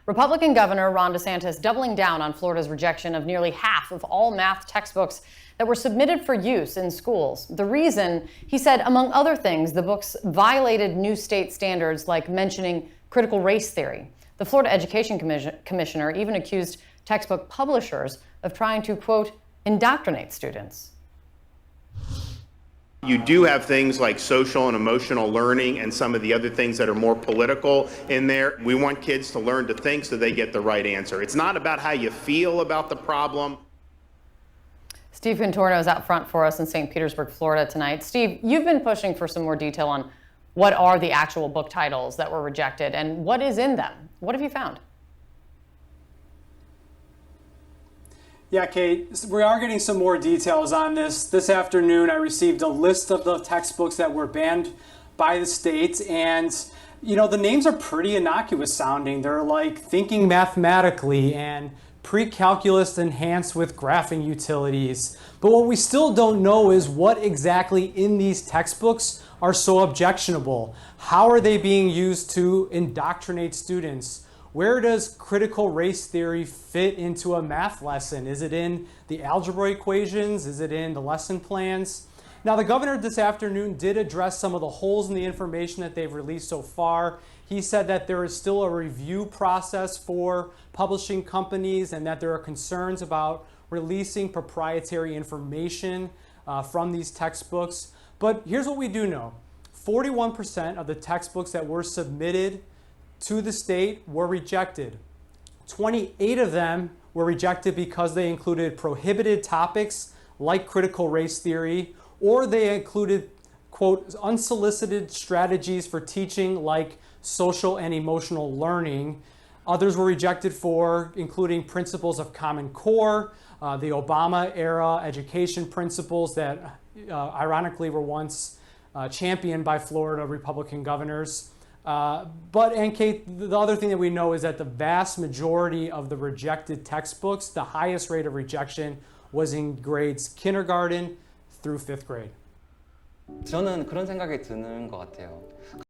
Republican Governor Ron DeSantis doubling down on Florida's rejection of nearly half of all math textbooks that were submitted for use in schools. The reason, he said, among other things, the books violated new state standards like mentioning critical race theory. The Florida Education Commissioner even accused textbook publishers of trying to, quote, indoctrinate students. You do have things like social and emotional learning and some of the other things that are more political in there. We want kids to learn to think so they get the right answer. It's not about how you feel about the problem. Steve Contorno is out front for us in St. Petersburg, Florida tonight. Steve, you've been pushing for some more detail on what are the actual book titles that were rejected and what is in them. What have you found? Yeah, Kate, we are getting some more details on this. This afternoon, I received a list of the textbooks that were banned by the state. And, you know, the names are pretty innocuous sounding. They're like Thinking Mathematically and Pre-Calculus Enhanced with Graphing Utilities. But what we still don't know is what exactly in these textbooks are so objectionable. How are they being used to indoctrinate students? Where does critical race theory fit into a math lesson? Is it in the algebra equations? Is it in the lesson plans? Now, the governor this afternoon did address some of the holes in the information that they've released so far. He said that there is still a review process for publishing companies and that there are concerns about releasing proprietary information from these textbooks. But here's what we do know. 41% of the textbooks that were submitted to the state were rejected. 28 of them were rejected because they included prohibited topics like critical race theory, or they included, quote, unsolicited strategies for teaching like social and emotional learning. Others were rejected for including principles of Common Core, the Obama-era education principles that ironically were once championed by Florida Republican governors. And Kate, the other thing that we know is that the vast majority of the rejected textbooks, the highest rate of rejection was in grades kindergarten through 5th grade. 저는 그런 생각이 드는 것 같아요.